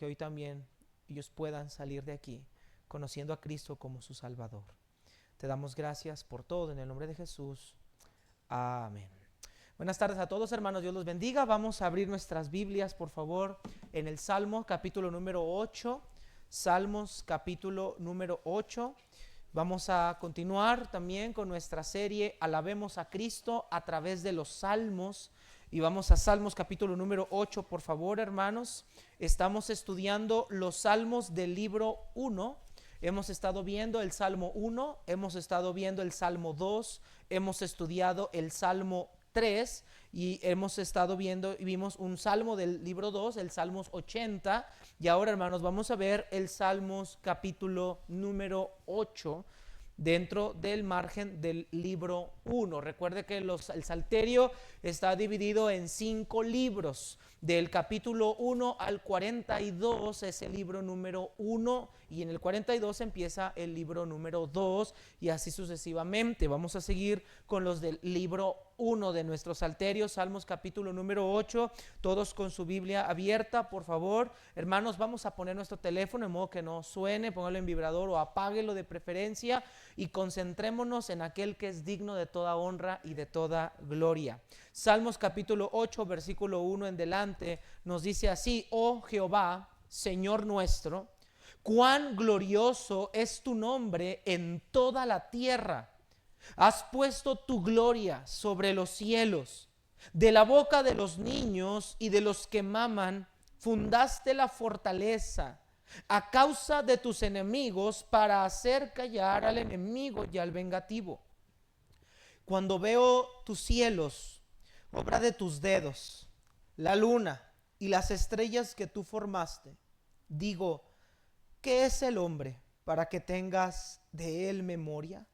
que hoy también ellos puedan salir de aquí conociendo a Cristo como su Salvador. Te damos gracias por todo en el nombre de Jesús. Amén. Buenas tardes a todos, hermanos. Dios los bendiga. Vamos a abrir nuestras Biblias, por favor, en el Salmo capítulo número 8. Salmos capítulo número 8. Vamos a continuar también con nuestra serie Alabemos a Cristo a través de los Salmos. Y vamos a Salmos capítulo número 8, por favor, hermanos. Estamos estudiando los Salmos del libro 1. Hemos estado viendo el Salmo 1, hemos estado viendo el Salmo 2, hemos estudiado el Salmo 3 y hemos estado viendo y vimos un Salmo del libro 2, el Salmos 80. Y ahora, hermanos, vamos a ver el Salmos capítulo número 8 dentro del margen del libro 1. Recuerde que el Salterio está dividido en 5 libros. Del capítulo 1 al 42 es el libro número 1 y en el 42 empieza el libro número 2 y así sucesivamente. Vamos a seguir con los del libro 1 de nuestro Salterio, Salmos capítulo número 8, todos con su Biblia abierta, por favor. Hermanos, vamos a poner nuestro teléfono en modo que no suene, póngalo en vibrador o apáguelo de preferencia y concentrémonos en aquel que es digno de toda honra y de toda gloria. Salmos capítulo 8, versículo 1 en delante, nos dice así: Oh Jehová, Señor nuestro, cuán glorioso es tu nombre en toda la tierra. Has puesto tu gloria sobre los cielos. De la boca de los niños y de los que maman, fundaste la fortaleza a causa de tus enemigos para hacer callar al enemigo y al vengativo. Cuando veo tus cielos, obra de tus dedos, la luna y las estrellas que tú formaste, digo, ¿qué es el hombre para que tengas de él memoria?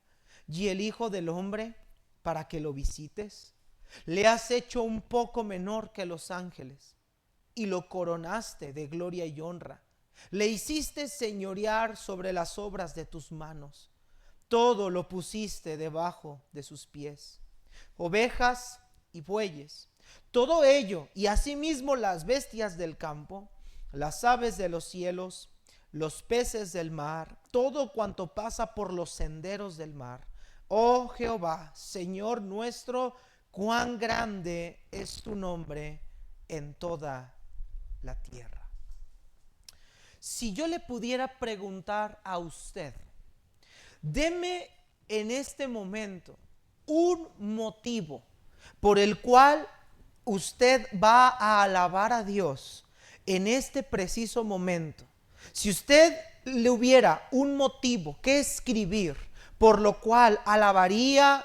Y el hijo del hombre para que lo visites. Le has hecho un poco menor que los ángeles y lo coronaste de gloria y honra. Le hiciste señorear sobre las obras de tus manos. Todo lo pusiste debajo de sus pies. Ovejas y bueyes, todo ello, y asimismo las bestias del campo, las aves de los cielos, los peces del mar, todo cuanto pasa por los senderos del mar. Oh Jehová, Señor nuestro, cuán grande es tu nombre en toda la tierra. Si yo le pudiera preguntar a usted, deme en este momento un motivo por el cual usted va a alabar a Dios en este preciso momento. Si usted le hubiera un motivo que escribir por lo cual alabaría,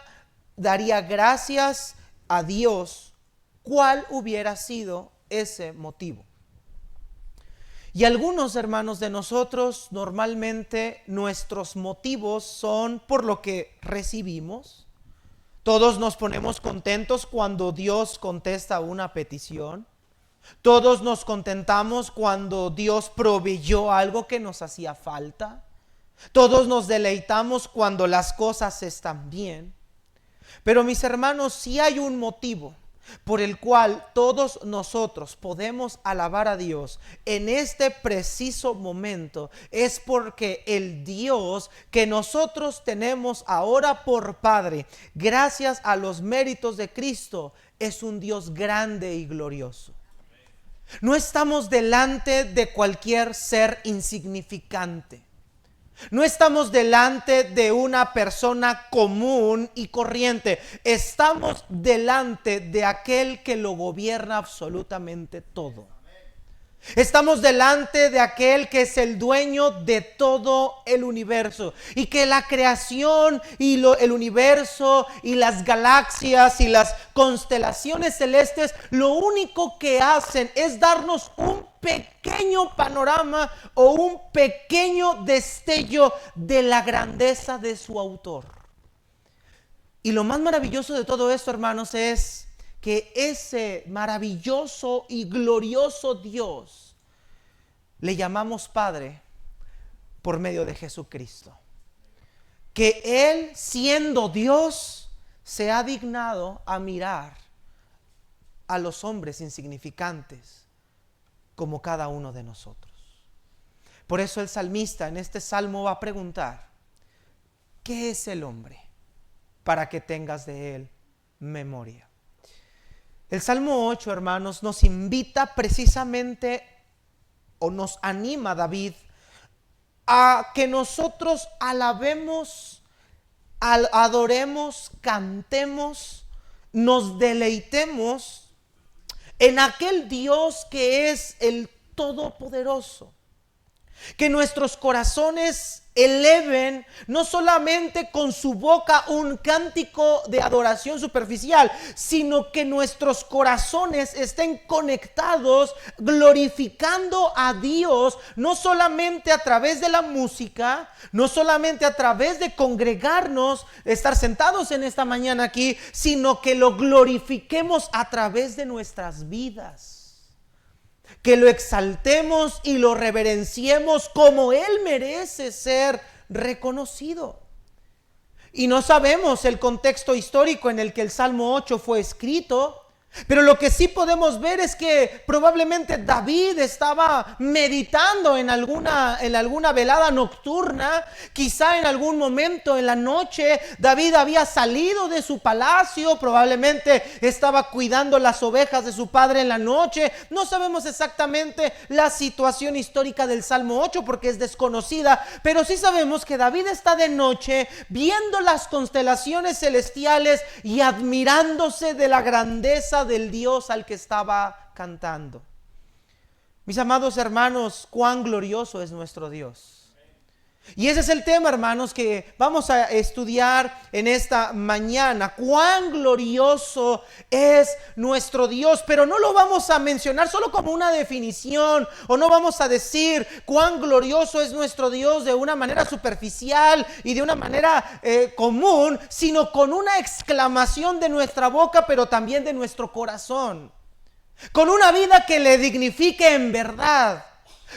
daría gracias a Dios, ¿cuál hubiera sido ese motivo? Y algunos, hermanos, de nosotros normalmente nuestros motivos son por lo que recibimos. Todos nos ponemos contentos cuando Dios contesta una petición. Todos nos contentamos cuando Dios proveyó algo que nos hacía falta. Todos nos deleitamos cuando las cosas están bien. Pero mis hermanos, si hay un motivo por el cual todos nosotros podemos alabar a Dios en este preciso momento, es porque el Dios que nosotros tenemos ahora por Padre, gracias a los méritos de Cristo, es un Dios grande y glorioso. No estamos delante de cualquier ser insignificante. No estamos delante de una persona común y corriente. Estamos delante de aquel que lo gobierna absolutamente todo. Estamos delante de aquel que es el dueño de todo el universo y que la creación y el universo y las galaxias y las constelaciones celestes lo único que hacen es darnos un pequeño panorama o un pequeño destello de la grandeza de su autor. Y lo más maravilloso de todo esto, hermanos, es que ese maravilloso y glorioso Dios le llamamos Padre por medio de Jesucristo. Que Él, siendo Dios, se ha dignado a mirar a los hombres insignificantes como cada uno de nosotros. Por eso el salmista en este salmo va a preguntar: ¿qué es el hombre para que tengas de él memoria? El Salmo 8, hermanos, nos invita precisamente, o nos anima David, a que nosotros alabemos, adoremos, cantemos, nos deleitemos en aquel Dios que es el Todopoderoso. Que nuestros corazones eleven no solamente con su boca un cántico de adoración superficial, sino que nuestros corazones estén conectados, glorificando a Dios, no solamente a través de la música, no solamente a través de congregarnos, estar sentados en esta mañana aquí, sino que lo glorifiquemos a través de nuestras vidas. Que lo exaltemos y lo reverenciemos como Él merece ser reconocido. Y no sabemos el contexto histórico en el que el Salmo 8 fue escrito, pero lo que sí podemos ver es que probablemente David estaba meditando en alguna velada nocturna. Quizá en algún momento en la noche David había salido de su palacio, probablemente estaba cuidando las ovejas de su padre en la noche. No sabemos exactamente la situación histórica del Salmo 8 porque es desconocida, pero sí sabemos que David está de noche viendo las constelaciones celestiales y admirándose de la grandeza del Dios al que estaba cantando. Mis amados hermanos, cuán glorioso es nuestro Dios. Y ese es el tema, hermanos, que vamos a estudiar en esta mañana. Cuán glorioso es nuestro Dios, pero no lo vamos a mencionar solo como una definición, o no vamos a decir cuán glorioso es nuestro Dios de una manera superficial y de una manera común, sino con una exclamación de nuestra boca, pero también de nuestro corazón. Con una vida que le dignifique en verdad.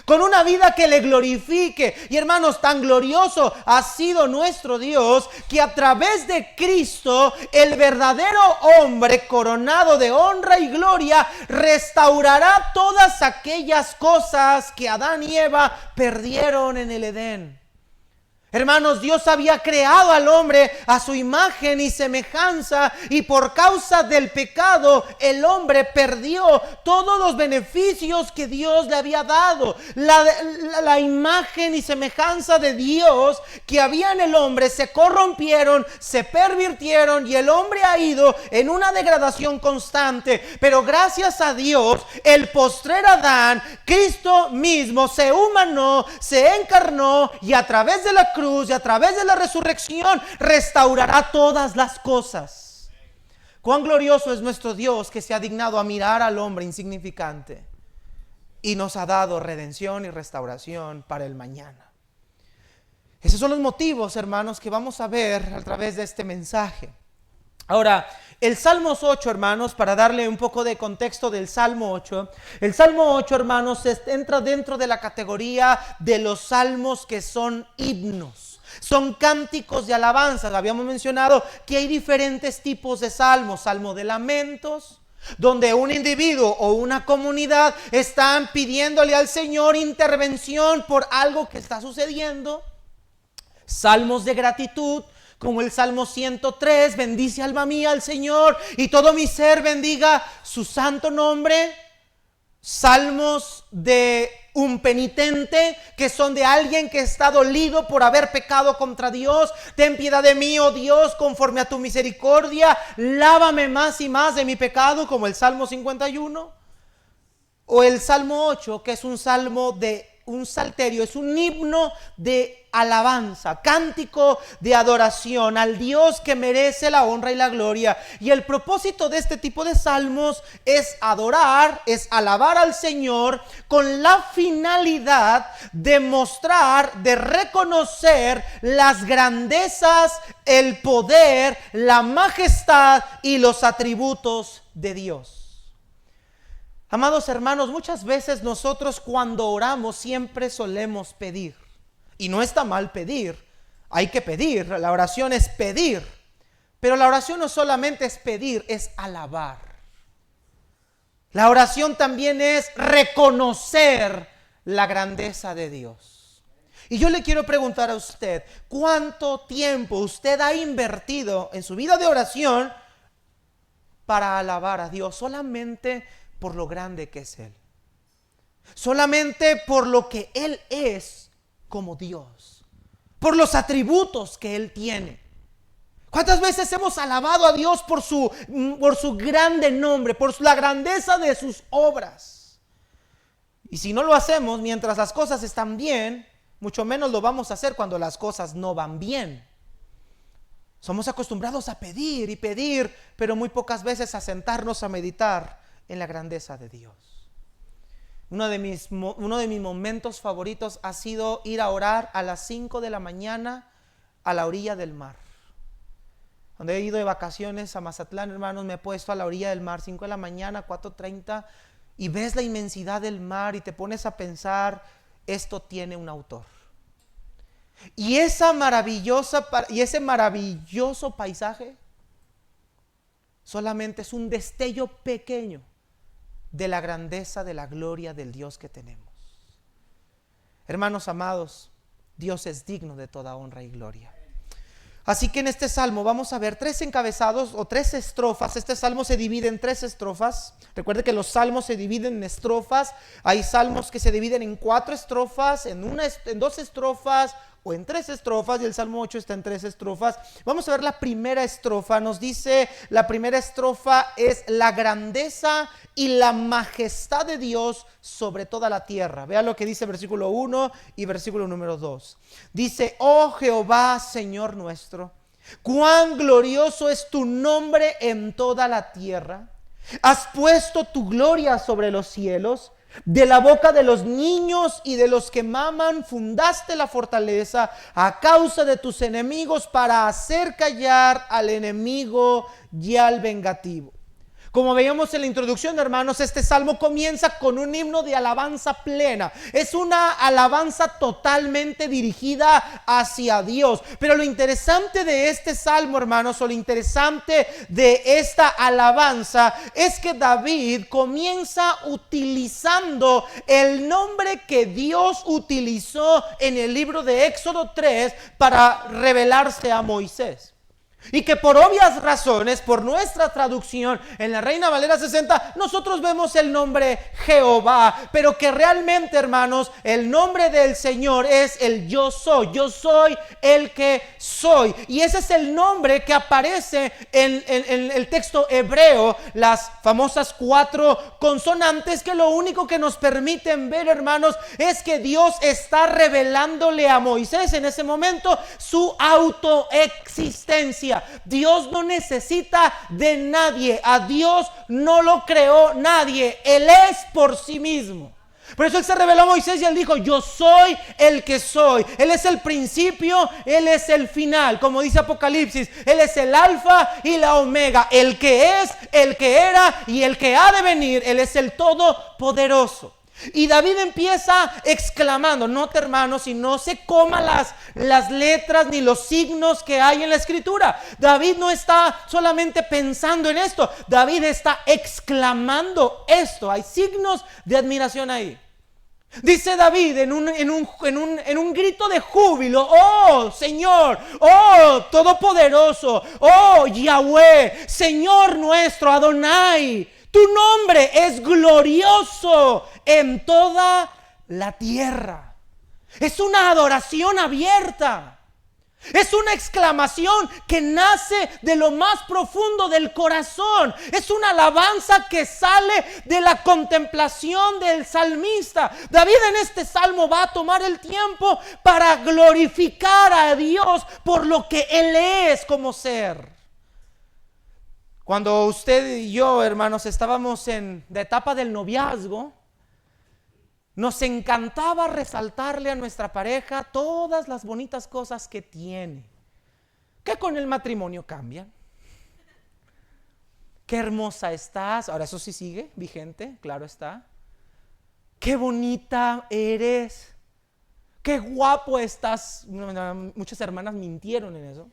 Con una vida que le glorifique. Y hermanos, tan glorioso ha sido nuestro Dios que a través de Cristo, el verdadero hombre coronado de honra y gloria, restaurará todas aquellas cosas que Adán y Eva perdieron en el Edén. Hermanos, Dios había creado al hombre a su imagen y semejanza, y por causa del pecado el hombre perdió todos los beneficios que Dios le había dado. La imagen y semejanza de Dios que había en el hombre se corrompieron, se pervirtieron, y el hombre ha ido en una degradación constante. Pero gracias a Dios, el postrer Adán, Cristo mismo, se humanó, se encarnó, y a través de la cruz y a través de la resurrección restaurará todas las cosas. Cuán glorioso es nuestro Dios que se ha dignado a mirar al hombre insignificante y nos ha dado redención y restauración para el mañana. Esos son los motivos, hermanos, que vamos a ver a través de este mensaje. Ahora, el Salmo 8, hermanos, para darle un poco de contexto del Salmo 8, el Salmo 8, hermanos, entra dentro de la categoría de los salmos que son himnos. Son cánticos de alabanza. Habíamos mencionado que hay diferentes tipos de salmos. Salmo de lamentos, donde un individuo o una comunidad están pidiéndole al Señor intervención por algo que está sucediendo. Salmos de gratitud, como el Salmo 103, bendice alma mía al Señor y todo mi ser bendiga su santo nombre. Salmos de un penitente, que son de alguien que está dolido por haber pecado contra Dios. Ten piedad de mí, oh Dios, conforme a tu misericordia, lávame más y más de mi pecado, como el Salmo 51. O el Salmo 8, que es un salmo de un salterio, es un himno de alabanza, cántico de adoración al Dios que merece la honra y la gloria. Y el propósito de este tipo de salmos es adorar, es alabar al Señor con la finalidad de mostrar, de reconocer las grandezas, el poder, la majestad y los atributos de Dios. Amados hermanos, muchas veces nosotros cuando oramos siempre solemos pedir. Y no está mal pedir, hay que pedir, la oración es pedir. Pero la oración no solamente es pedir, es alabar. La oración también es reconocer la grandeza de Dios. Y yo le quiero preguntar a usted, ¿cuánto tiempo usted ha invertido en su vida de oración para alabar a Dios solamente por lo grande que es Él? Solamente por lo que Él es como Dios, por los atributos que Él tiene. ¿Cuántas veces hemos alabado a Dios por su grande nombre, por la grandeza de sus obras? Y si no lo hacemos mientras las cosas están bien, mucho menos lo vamos a hacer cuando las cosas no van bien. Somos acostumbrados a pedir y pedir, pero muy pocas veces a sentarnos a meditar en la grandeza de Dios. Uno de mis momentos favoritos ha sido ir a orar a las 5 de la mañana a la orilla del mar. Cuando he ido de vacaciones a Mazatlán, hermanos, me he puesto a la orilla del mar, 5 de la mañana, 4:30, y ves la inmensidad del mar y te pones a pensar, esto tiene un autor. Y ese maravilloso paisaje solamente es un destello pequeño de la grandeza, de la gloria del Dios que tenemos. Hermanos amados, Dios es digno de toda honra y gloria. Así que en este salmo vamos a ver 3 encabezados o 3 estrofas. Este salmo se divide en 3 estrofas. Recuerde que los salmos se dividen en estrofas. Hay salmos que se dividen en 4 estrofas, en 2 estrofas o en 3 estrofas, y el Salmo 8 está en 3 estrofas. Vamos a ver la primera estrofa. Nos dice, la primera estrofa es la grandeza y la majestad de Dios sobre toda la tierra. Vea lo que dice versículo 1 y versículo número 2. Dice, oh Jehová, Señor nuestro, cuán glorioso es tu nombre en toda la tierra. Has puesto tu gloria sobre los cielos. De la boca de los niños y de los que maman fundaste la fortaleza a causa de tus enemigos, para hacer callar al enemigo y al vengativo. Como veíamos en la introducción, hermanos, este salmo comienza con un himno de alabanza plena. Es una alabanza totalmente dirigida hacia Dios. Pero lo interesante de este salmo, hermanos, o lo interesante de esta alabanza es que David comienza utilizando el nombre que Dios utilizó en el libro de Éxodo 3 para revelarse a Moisés. Y que por obvias razones, por nuestra traducción en la Reina Valera 60, nosotros vemos el nombre Jehová, pero que realmente, hermanos, el nombre del Señor es el yo soy el que soy. Y ese es el nombre que aparece en el texto hebreo, las famosas 4 consonantes, que lo único que nos permiten ver, hermanos, es que Dios está revelándole a Moisés en ese momento su autoexistencia. Dios no necesita de nadie. A Dios no lo creó nadie. Él es por sí mismo. Por eso Él se reveló a Moisés y Él dijo, yo soy el que soy. Él es el principio, Él es el final. Como dice Apocalipsis, Él es el alfa y la omega. El que es, el que era y el que ha de venir. Él es el todopoderoso. Y David empieza exclamando, note, hermanos, y no se coma las letras ni los signos que hay en la escritura. David no está solamente pensando en esto, David está exclamando esto. Hay signos de admiración ahí. Dice David en un grito de júbilo, oh Señor, oh Todopoderoso, oh Yahweh, Señor nuestro, Adonai. Tu nombre es glorioso en toda la tierra. Es una adoración abierta. Es una exclamación que nace de lo más profundo del corazón. Es una alabanza que sale de la contemplación del salmista. David en este salmo va a tomar el tiempo para glorificar a Dios por lo que Él es como ser. Cuando usted y yo, hermanos, estábamos en la etapa del noviazgo, nos encantaba resaltarle a nuestra pareja todas las bonitas cosas que tiene, que con el matrimonio cambian. Qué hermosa estás, ahora eso sí sigue vigente, claro está. Qué bonita eres, qué guapo estás. Muchas hermanas mintieron en eso.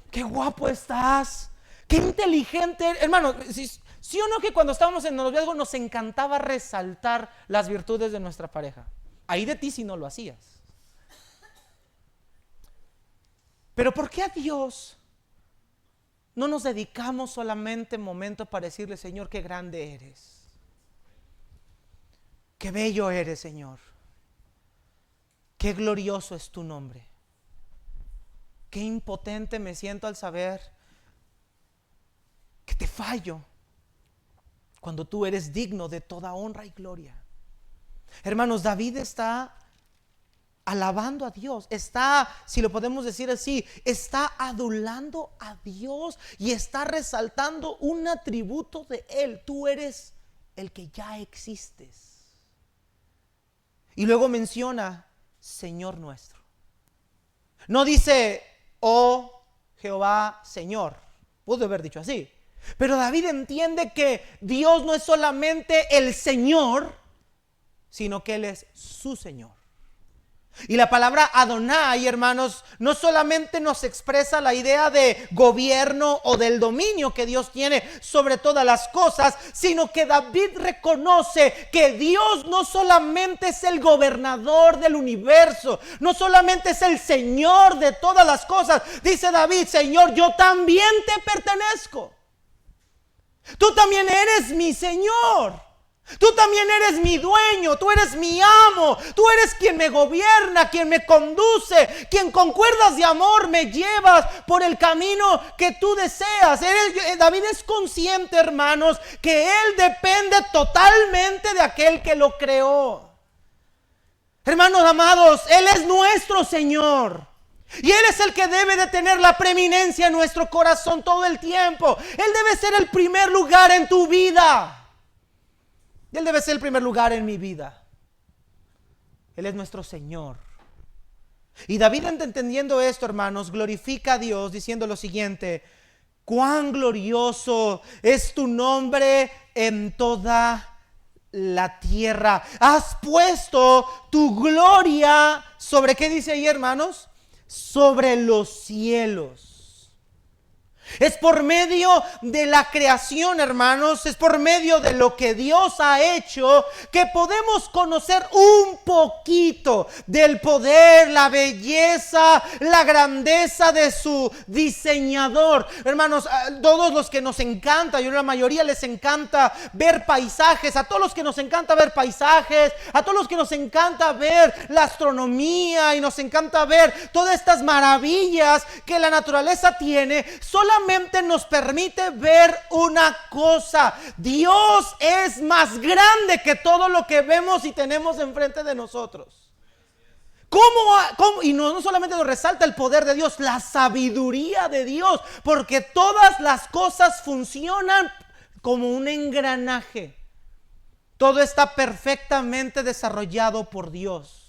Qué guapo estás. Qué inteligente, hermano, ¿sí o no que cuando estábamos en el noviazgo nos encantaba resaltar las virtudes de nuestra pareja? Ahí de ti si no lo hacías. Pero ¿por qué a Dios no nos dedicamos solamente momentos para decirle: Señor, qué grande eres, qué bello eres, Señor, qué glorioso es tu nombre? Qué impotente me siento al saber que te fallo cuando tú eres digno de toda honra y gloria. Hermanos, David está alabando a Dios, está, si lo podemos decir así, está adulando a Dios y está resaltando un atributo de Él: tú eres el que ya existes. Y luego menciona Señor nuestro. No dice: oh Jehová Señor. Pudo haber dicho así, pero David entiende que Dios no es solamente el Señor, sino que Él es su Señor. Y la palabra Adonai, hermanos, no solamente nos expresa la idea de gobierno o del dominio que Dios tiene sobre todas las cosas, sino que David reconoce que Dios no solamente es el gobernador del universo, no solamente es el Señor de todas las cosas. Dice David: Señor, yo también te pertenezco. Tú también eres mi Señor. Tú también eres mi dueño, tú eres mi amo, tú eres quien me gobierna, quien me conduce, quien con cuerdas de amor me llevas por el camino que tú deseas. David es consciente, hermanos, que él depende totalmente de aquel que lo creó. Hermanos amados, Él es nuestro Señor. Y Él es el que debe de tener la preeminencia en nuestro corazón todo el tiempo. Él debe ser el primer lugar en tu vida. Él debe ser el primer lugar en mi vida. Él es nuestro Señor. Y David, entendiendo esto, hermanos, glorifica a Dios diciendo lo siguiente: cuán glorioso es tu nombre en toda la tierra. Has puesto tu gloria sobre, ¿qué dice ahí, hermanos? Sobre los cielos. Es por medio de la creación, hermanos, es por medio de lo que Dios ha hecho que podemos conocer un poquito del poder, la belleza, la grandeza de su diseñador. Hermanos, a todos los que nos encanta, yo a la mayoría les encanta ver paisajes, a todos los que nos encanta ver paisajes, a todos los que nos encanta ver la astronomía y nos encanta ver todas estas maravillas que la naturaleza tiene, solamente nos permite ver una cosa: Dios es más grande que todo lo que vemos y tenemos enfrente de nosotros. ¿Cómo? Y no solamente nos resalta el poder de Dios, la sabiduría de Dios, porque todas las cosas funcionan como un engranaje. Todo está perfectamente desarrollado por Dios.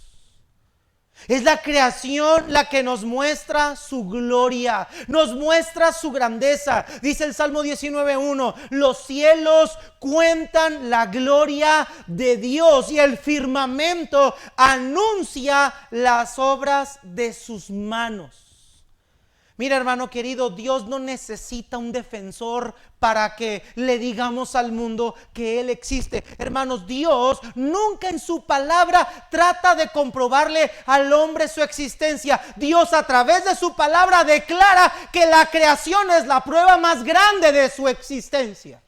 Es la creación la que nos muestra su gloria, nos muestra su grandeza. Dice el Salmo 19:1: los cielos cuentan la gloria de Dios y el firmamento anuncia las obras de sus manos. Mira, hermano querido, Dios no necesita un defensor para que le digamos al mundo que Él existe. Hermanos, Dios nunca en su palabra trata de comprobarle al hombre su existencia. Dios, a través de su palabra, declara que la creación es la prueba más grande de su existencia.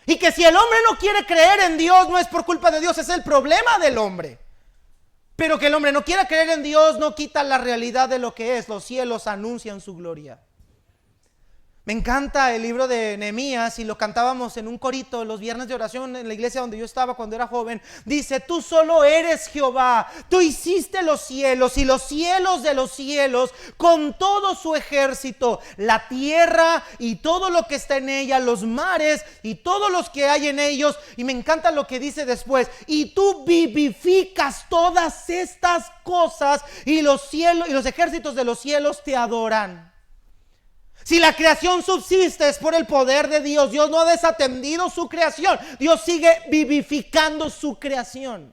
Y que si el hombre no quiere creer en Dios, no es por culpa de Dios, es el problema del hombre. Pero que el hombre no quiera creer en Dios no quita la realidad de lo que es. Los cielos anuncian su gloria. Me encanta el libro de Nehemías y lo cantábamos en un corito los viernes de oración en la iglesia donde yo estaba cuando era joven. Dice: tú solo eres Jehová, tú hiciste los cielos y los cielos de los cielos con todo su ejército, la tierra y todo lo que está en ella, los mares y todos los que hay en ellos. Y me encanta lo que dice después: y tú vivificas todas estas cosas y los cielos y los ejércitos de los cielos te adoran. Si la creación subsiste es por el poder de Dios. Dios no ha desatendido su creación. Dios sigue vivificando su creación.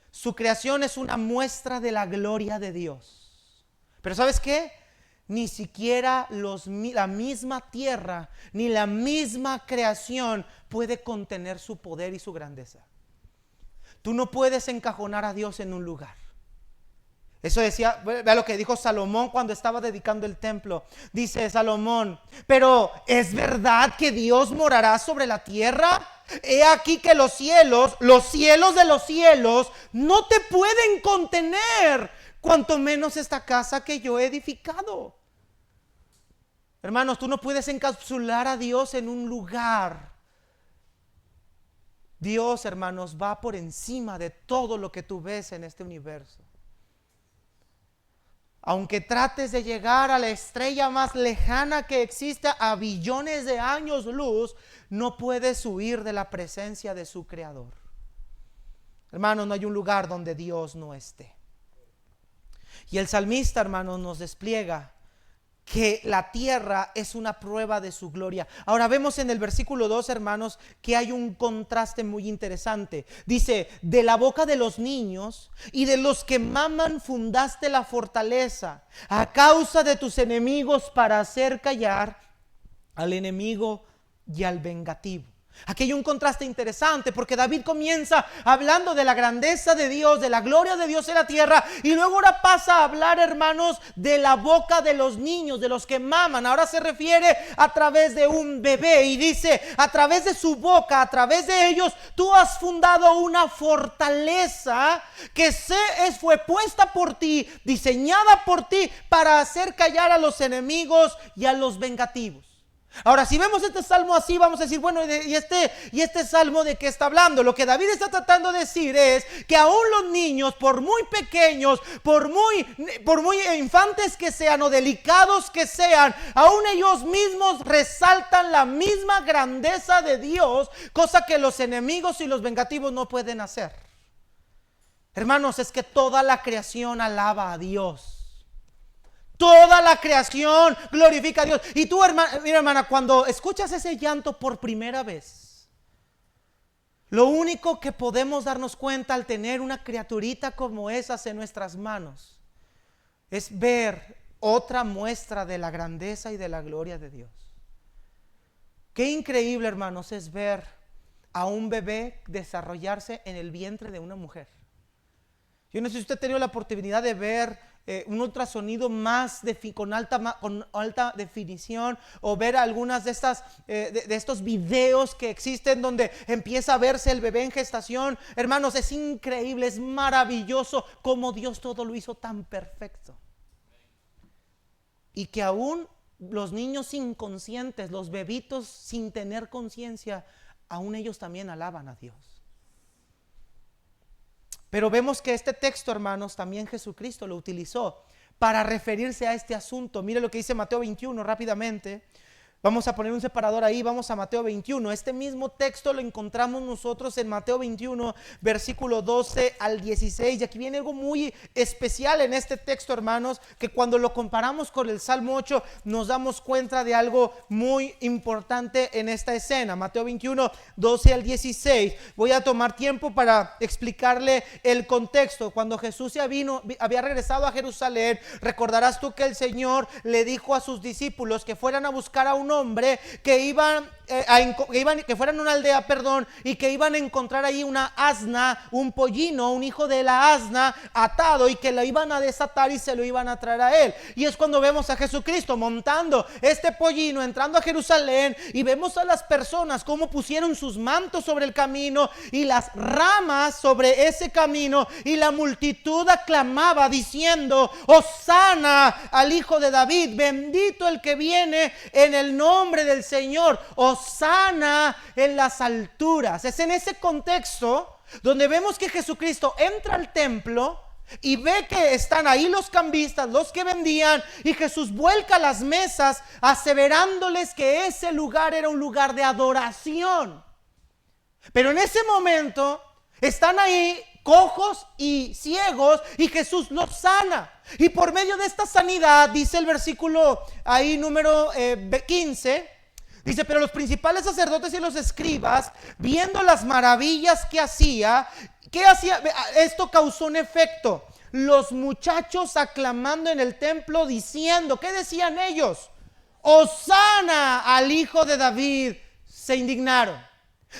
Su creación es una muestra de la gloria de Dios. Pero ¿sabes qué? Ni siquiera la misma tierra ni la misma creación puede contener su poder y su grandeza. Tú no puedes encajonar a Dios en un lugar. Eso decía, vea lo que dijo Salomón cuando estaba dedicando el templo. Dice Salomón: pero ¿es verdad que Dios morará sobre la tierra? He aquí que los cielos de los cielos, no te pueden contener, cuanto menos esta casa que yo he edificado. Hermanos, tú no puedes encapsular a Dios en un lugar. Dios, hermanos, va por encima de todo lo que tú ves en este universo. Aunque trates de llegar a la estrella más lejana que exista, a billones de años luz, no puedes huir de la presencia de su Creador. Hermanos, no hay un lugar donde Dios no esté. Y el salmista, hermanos, nos despliega que la tierra es una prueba de su gloria. Ahora vemos en el versículo 2, hermanos, que hay un contraste muy interesante. Dice: de la boca de los niños y de los que maman fundaste la fortaleza, a causa de tus enemigos, para hacer callar al enemigo y al vengativo. Aquí hay un contraste interesante, porque David comienza hablando de la grandeza de Dios, de la gloria de Dios en la tierra, y luego ahora pasa a hablar, hermanos, de la boca de los niños, de los que maman. Ahora se refiere a través de un bebé, y dice: a través de su boca, a través de ellos, tú has fundado una fortaleza que fue puesta por ti, diseñada por ti, para hacer callar a los enemigos y a los vengativos. Ahora, si vemos este salmo así, vamos a decir: bueno, ¿y este salmo de qué está hablando? Lo que David está tratando de decir es que aún los niños, por muy pequeños, por muy infantes que sean o delicados que sean, aún ellos mismos resaltan la misma grandeza de Dios, cosa que los enemigos y los vengativos no pueden hacer. Hermanos, es que toda la creación alaba a Dios. Toda la creación glorifica a Dios. Y tú, hermana, mira, hermana, cuando escuchas ese llanto por primera vez, lo único que podemos darnos cuenta al tener una criaturita como esas en nuestras manos es ver otra muestra de la grandeza y de la gloria de Dios. Qué increíble, hermanos, es ver a un bebé desarrollarse en el vientre de una mujer. Yo no sé si usted ha tenido la oportunidad de ver un ultrasonido con alta definición, o ver algunas de estos videos que existen donde empieza a verse el bebé en gestación. Hermanos, es increíble, es maravilloso cómo Dios todo lo hizo tan perfecto. Y que aún los niños inconscientes, los bebitos sin tener conciencia, aún ellos también alaban a Dios. Pero vemos que este texto, hermanos, también Jesucristo lo utilizó para referirse a este asunto. Mire lo que dice Mateo 21 rápidamente. Vamos a poner un separador ahí, vamos a Mateo 21. Este mismo texto lo encontramos nosotros en Mateo 21, versículo 12 al 16. Y aquí viene algo muy especial en este texto, hermanos, que cuando lo comparamos con el Salmo 8 nos damos cuenta de algo muy importante en esta escena. Mateo 21, 12 al 16. Voy a tomar tiempo para explicarle el contexto. Cuando Jesús había regresado a Jerusalén, recordarás tú que el Señor le dijo a sus discípulos que fueran a buscar a un hombre que fueran a una aldea, y que iban a encontrar ahí una asna, un pollino, un hijo de la asna atado, y que lo iban a desatar y se lo iban a traer a él. Y es cuando vemos a Jesucristo montando este pollino, entrando a Jerusalén, y vemos a las personas cómo pusieron sus mantos sobre el camino y las ramas sobre ese camino, y la multitud aclamaba diciendo: Hosana al Hijo de David, bendito el que viene en el nombre del Señor, hosana en las alturas. Es en ese contexto donde vemos que Jesucristo entra al templo y ve que están ahí los cambistas, los que vendían, y Jesús vuelca las mesas aseverándoles que ese lugar era un lugar de adoración. Pero en ese momento están ahí cojos y ciegos, y Jesús los sana. Y por medio de esta sanidad, dice el versículo ahí número 15, dice: pero los principales sacerdotes y los escribas, viendo las maravillas que hacía, esto causó un efecto. Los muchachos aclamando en el templo diciendo, ¿qué decían ellos? Hosana al Hijo de David. Se indignaron.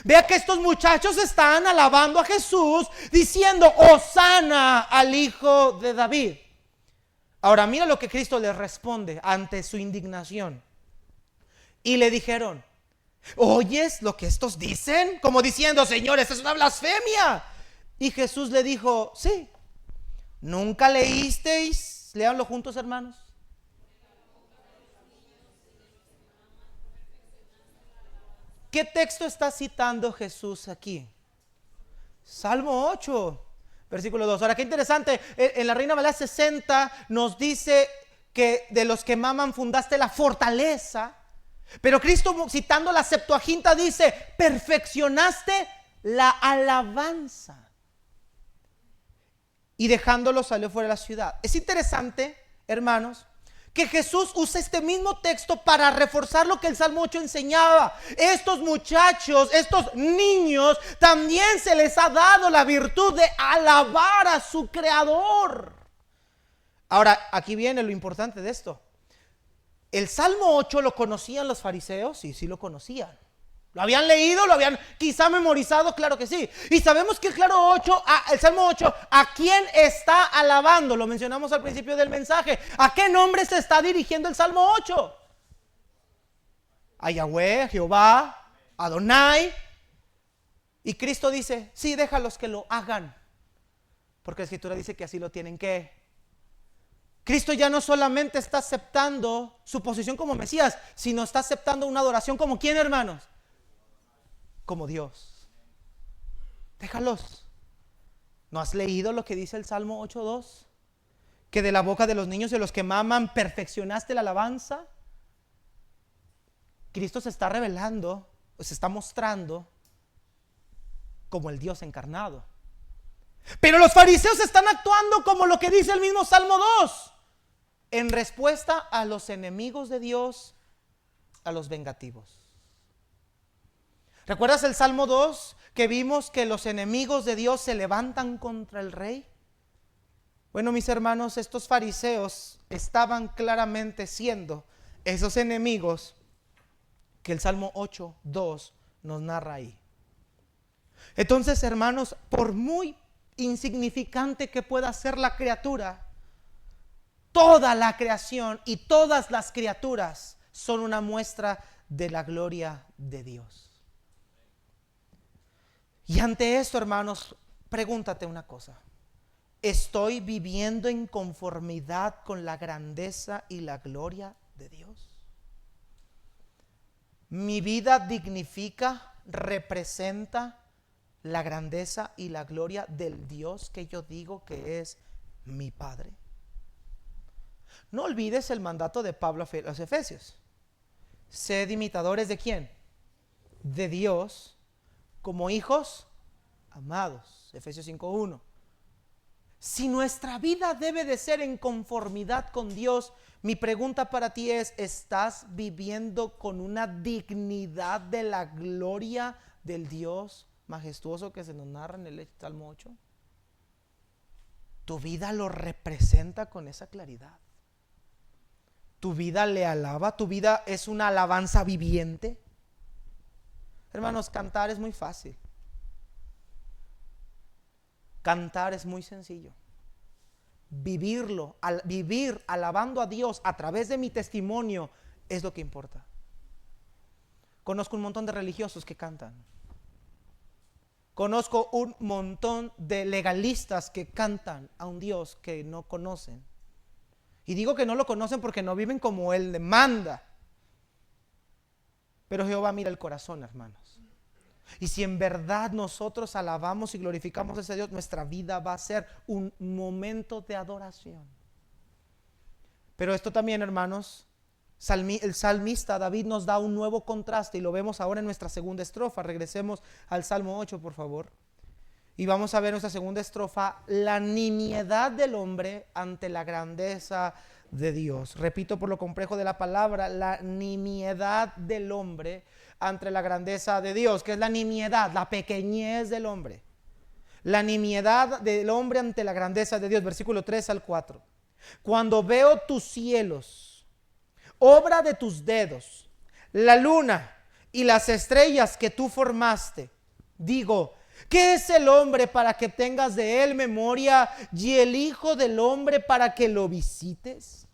Vea que estos muchachos están alabando a Jesús diciendo: Hosana al Hijo de David. Ahora mira lo que Cristo les responde ante su indignación. Y le dijeron: ¿oyes lo que estos dicen? Como diciendo: Señor, esta es una blasfemia. Y Jesús le dijo: sí. ¿Nunca leísteis? Léanlo juntos, hermanos. ¿Qué texto está citando Jesús aquí? Salmo 8, versículo 2. Ahora, qué interesante. En la Reina Valera 60 nos dice que de los que maman fundaste la fortaleza. Pero Cristo, citando la Septuaginta, dice: perfeccionaste la alabanza. Y dejándolo salió fuera de la ciudad. Es interesante, hermanos, que Jesús usa este mismo texto para reforzar lo que el Salmo 8 enseñaba. Estos muchachos, estos niños, también se les ha dado la virtud de alabar a su Creador. Ahora, aquí viene lo importante de esto. El Salmo 8 lo conocían los fariseos, sí lo conocían. ¿Lo habían leído? ¿Lo habían quizá memorizado? Claro que sí. Y sabemos que el Salmo 8, ¿a quién está alabando? Lo mencionamos al principio del mensaje. ¿A qué nombre se está dirigiendo el Salmo 8? A Yahweh, a Jehová, a Adonai. Y Cristo dice: sí, déjalos que lo hagan, porque la Escritura dice que así lo tienen que. Cristo ya no solamente está aceptando su posición como Mesías, sino está aceptando una adoración como ¿quién, hermanos? Como Dios. Déjalos. ¿No has leído lo que dice el Salmo 8:2? Que de la boca de los niños y de los que maman perfeccionaste la alabanza. Cristo se está revelando, se está mostrando como el Dios encarnado. Pero los fariseos están actuando como lo que dice el mismo Salmo 2, en respuesta a los enemigos de Dios, a los vengativos. ¿Recuerdas el Salmo 2 que vimos que los enemigos de Dios se levantan contra el rey? Bueno, mis hermanos, estos fariseos estaban claramente siendo esos enemigos que el Salmo 8:2 nos narra ahí. Entonces, hermanos, por muy insignificante que pueda ser la criatura, toda la creación y todas las criaturas son una muestra de la gloria de Dios. Y ante esto, hermanos, pregúntate una cosa: ¿estoy viviendo en conformidad con la grandeza y la gloria de Dios? ¿Mi vida dignifica, representa la grandeza y la gloria del Dios que yo digo que es mi Padre? No olvides el mandato de Pablo a los Efesios: sed imitadores ¿de quién? De Dios, como hijos amados. Efesios 5:1. Si nuestra vida debe de ser en conformidad con Dios, mi pregunta para ti es: ¿estás viviendo con una dignidad de la gloria del Dios majestuoso que se nos narra en el Salmo 8? ¿Tu vida lo representa con esa claridad? ¿Tu vida le alaba? ¿Tu vida es una alabanza viviente? Hermanos, cantar es muy fácil. Cantar es muy sencillo. Vivir alabando a Dios a través de mi testimonio es lo que importa. Conozco un montón de religiosos que cantan. Conozco un montón de legalistas que cantan a un Dios que no conocen. Y digo que no lo conocen porque no viven como Él demanda. Pero Jehová mira el corazón, hermanos. Y si en verdad nosotros alabamos y glorificamos a ese Dios, nuestra vida va a ser un momento de adoración. Pero esto también, hermanos, el salmista David nos da un nuevo contraste y lo vemos ahora en nuestra segunda estrofa. Regresemos al Salmo 8, por favor. Y vamos a ver nuestra segunda estrofa: la nimiedad del hombre ante la grandeza de Dios. Repito por lo complejo de la palabra: la nimiedad del hombre ante la grandeza de Dios. ¿Qué es la nimiedad? La pequeñez del hombre. La nimiedad del hombre ante la grandeza de Dios. Versículo 3 al 4. Cuando veo tus cielos, obra de tus dedos, la luna y las estrellas que tú formaste, digo: ¿Qué es el hombre para que tengas de él memoria y el hijo del hombre para que lo visites?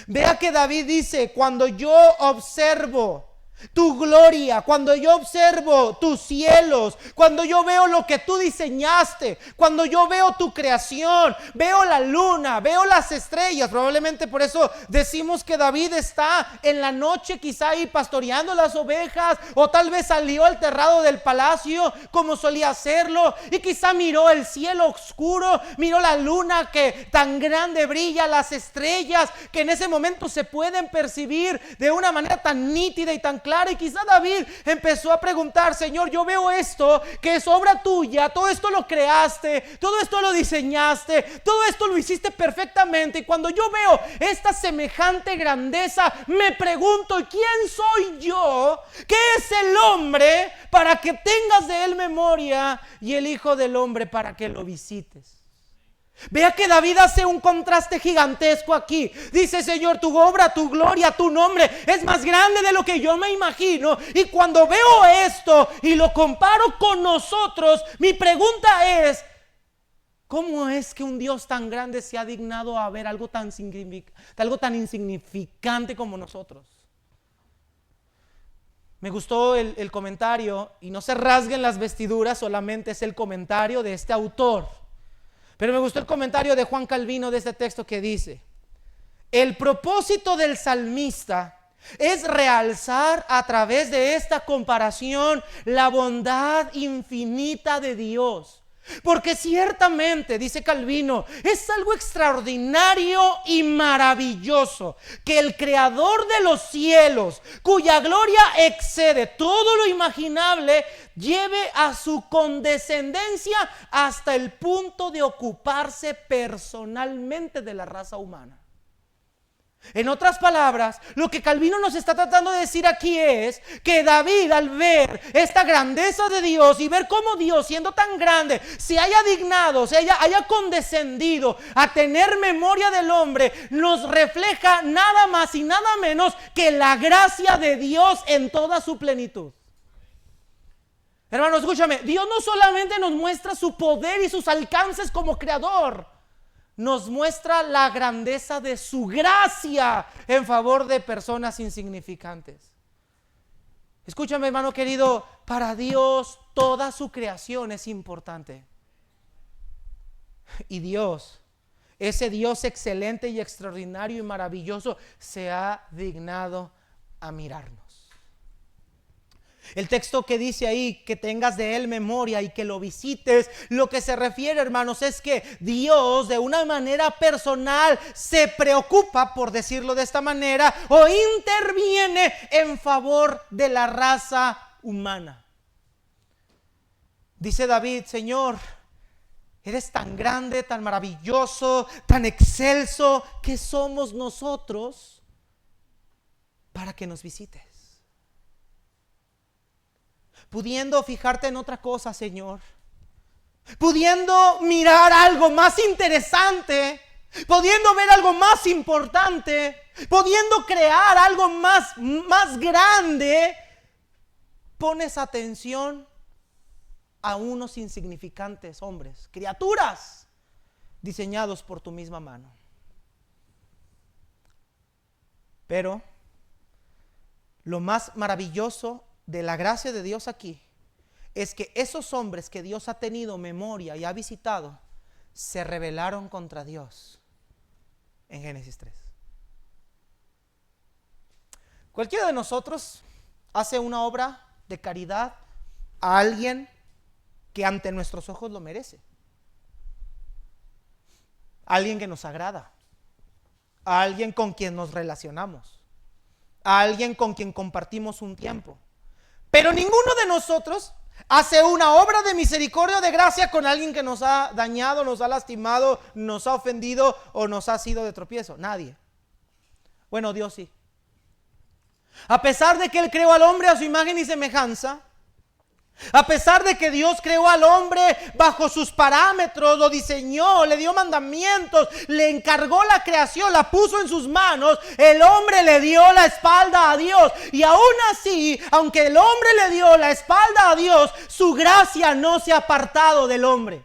Vea que David dice, cuando yo observo tu gloria, cuando yo observo tus cielos, cuando yo veo lo que tú diseñaste, cuando yo veo tu creación, veo la luna, veo las estrellas. Probablemente por eso decimos que David está en la noche quizá ahí pastoreando las ovejas, o tal vez salió al terrado del palacio como solía hacerlo, y quizá miró el cielo oscuro, miró la luna que tan grande brilla, las estrellas que en ese momento se pueden percibir de una manera tan nítida y tan clara. Y quizá David empezó a preguntar, Señor, yo veo esto que es obra tuya, todo esto lo creaste, todo esto lo diseñaste, todo esto lo hiciste perfectamente, y cuando yo veo esta semejante grandeza, me pregunto, ¿quién soy yo? ¿Qué es el hombre para que tengas de él memoria y el hijo del hombre para que lo visites? Vea que David hace un contraste gigantesco aquí. Dice, Señor, tu obra, tu gloria, tu nombre es más grande de lo que yo me imagino. Y cuando veo esto y lo comparo con nosotros, mi pregunta es, ¿cómo es que un Dios tan grande se ha dignado a ver algo tan insignificante como nosotros? Me gustó el comentario, y no se rasguen las vestiduras, solamente es el comentario de este autor. Pero me gustó el comentario de Juan Calvino de este texto que dice: el propósito del salmista es realzar a través de esta comparación la bondad infinita de Dios. Porque ciertamente, dice Calvino, es algo extraordinario y maravilloso que el creador de los cielos, cuya gloria excede todo lo imaginable, lleve a su condescendencia hasta el punto de ocuparse personalmente de la raza humana. En otras palabras, lo que Calvino nos está tratando de decir aquí es que David, al ver esta grandeza de Dios y ver cómo Dios, siendo tan grande, se haya dignado, haya condescendido a tener memoria del hombre, nos refleja nada más y nada menos que la gracia de Dios en toda su plenitud. Hermano, escúchame, Dios no solamente nos muestra su poder y sus alcances como creador, nos muestra la grandeza de su gracia en favor de personas insignificantes. Escúchame, hermano querido, para Dios toda su creación es importante. Y Dios, ese Dios excelente y extraordinario y maravilloso, se ha dignado a mirarnos. El texto que dice ahí que tengas de él memoria y que lo visites, lo que se refiere, hermanos, es que Dios de una manera personal se preocupa, por decirlo de esta manera, o interviene en favor de la raza humana. Dice David, Señor, eres tan grande, tan maravilloso, tan excelso, que somos nosotros para que nos visites. Pudiendo fijarte en otra cosa, Señor, pudiendo mirar algo más interesante, pudiendo ver algo más importante, pudiendo crear algo más grande, pones atención a unos insignificantes hombres, criaturas diseñados por tu misma mano. Pero lo más maravilloso de la gracia de Dios aquí es que esos hombres que Dios ha tenido memoria y ha visitado se rebelaron contra Dios en Génesis 3. Cualquiera de nosotros hace una obra de caridad a alguien que ante nuestros ojos lo merece, a alguien que nos agrada, a alguien con quien nos relacionamos, a alguien con quien compartimos un tiempo. Pero ninguno de nosotros hace una obra de misericordia o de gracia con alguien que nos ha dañado, nos ha lastimado, nos ha ofendido o nos ha sido de tropiezo. Nadie. Bueno, Dios sí. A pesar de que Él creó al hombre a su imagen y semejanza, A pesar de que Dios creó al hombre bajo sus parámetros, lo diseñó, le dio mandamientos, le encargó la creación, la puso en sus manos, el hombre le dio la espalda a Dios. Y aún así, aunque el hombre le dio la espalda a Dios, su gracia no se ha apartado del hombre.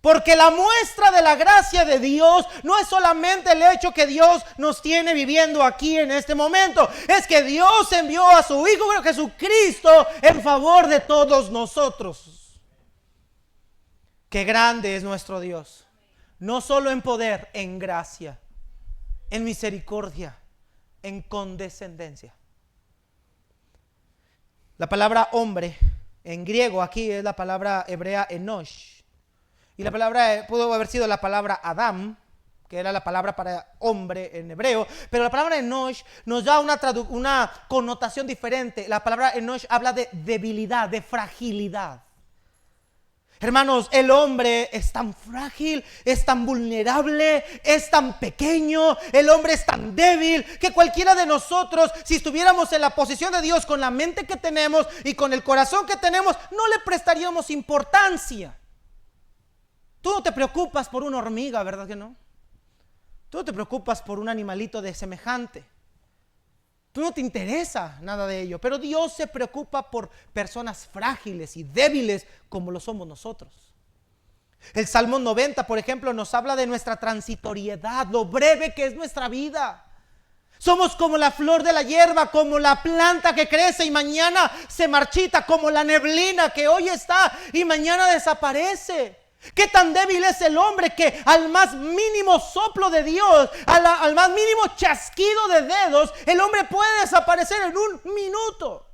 Porque la muestra de la gracia de Dios no es solamente el hecho que Dios nos tiene viviendo aquí en este momento. Es que Dios envió a su Hijo Jesucristo en favor de todos nosotros. Qué grande es nuestro Dios. No solo en poder, en gracia, en misericordia, en condescendencia. La palabra hombre en griego aquí es la palabra hebrea enosh. Y la palabra pudo haber sido la palabra Adam, que era la palabra para hombre en hebreo, pero la palabra Enosh nos da una connotación diferente. La palabra Enosh habla de debilidad, de fragilidad. Hermanos, el hombre es tan frágil, es tan vulnerable, es tan pequeño, el hombre es tan débil que cualquiera de nosotros, si estuviéramos en la posición de Dios con la mente que tenemos y con el corazón que tenemos, no le prestaríamos importancia. Tú no te preocupas por una hormiga, ¿verdad que no? Tú no te preocupas por un animalito de semejante. Tú no te interesa nada de ello. Pero Dios se preocupa por personas frágiles y débiles como lo somos nosotros. El Salmo 90, por ejemplo, nos habla de nuestra transitoriedad, lo breve que es nuestra vida. Somos como la flor de la hierba, como la planta que crece y mañana se marchita, como la neblina que hoy está y mañana desaparece. ¿Qué tan débil es el hombre que al más mínimo soplo de Dios, al más mínimo chasquido de dedos, el hombre puede desaparecer en un minuto?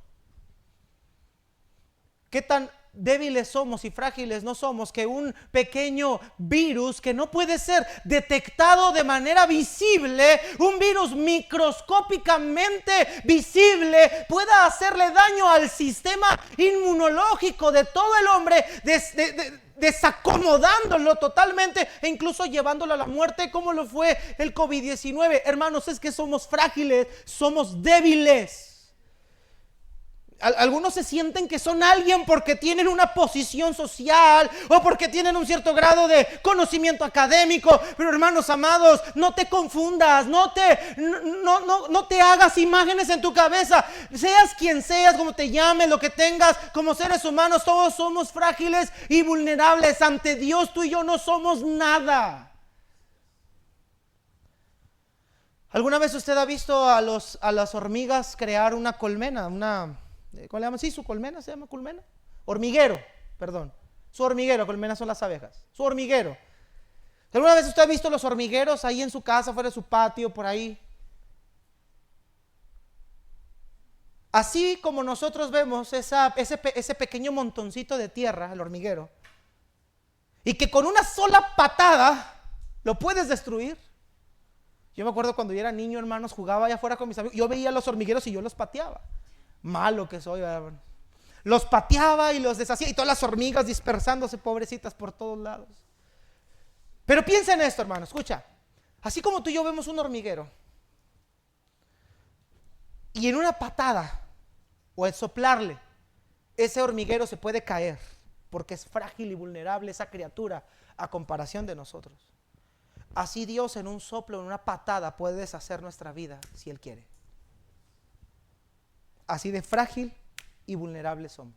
¿Qué tan débiles somos y frágiles no somos que un pequeño virus que no puede ser detectado de manera visible, un virus microscópicamente visible, pueda hacerle daño al sistema inmunológico de todo el hombre, desacomodándolo totalmente e incluso llevándolo a la muerte, como lo fue el COVID-19. Hermanos, es que somos frágiles, somos débiles. Algunos se sienten que son alguien porque tienen una posición social o porque tienen un cierto grado de conocimiento académico. Pero hermanos amados, no te confundas, no te hagas imágenes en tu cabeza. Seas quien seas, como te llames, lo que tengas, como seres humanos, todos somos frágiles y vulnerables. Ante Dios, tú y yo no somos nada. ¿Alguna vez usted ha visto a las hormigas crear una colmena, ¿cómo le llaman? Sí, su colmena, ¿se llama colmena? Hormiguero, perdón. Su hormiguero, colmena son las abejas. Su hormiguero. ¿Alguna vez usted ha visto los hormigueros ahí en su casa, fuera de su patio, por ahí? Así como nosotros vemos ese pequeño montoncito de tierra, el hormiguero, y que con una sola patada lo puedes destruir. Yo me acuerdo cuando yo era niño, hermanos, jugaba allá afuera con mis amigos. Yo veía los hormigueros y yo los pateaba. Malo que soy, ¿verdad? Los pateaba y los deshacía, y todas las hormigas dispersándose, pobrecitas, por todos lados. Pero piensa en esto, hermano, escucha. Así como tú y yo vemos un hormiguero, y en una patada o al soplarle, ese hormiguero se puede caer, porque es frágil y vulnerable esa criatura a comparación de nosotros. Así Dios en un soplo, en una patada, puede deshacer nuestra vida si Él quiere. Así de frágil y vulnerable somos.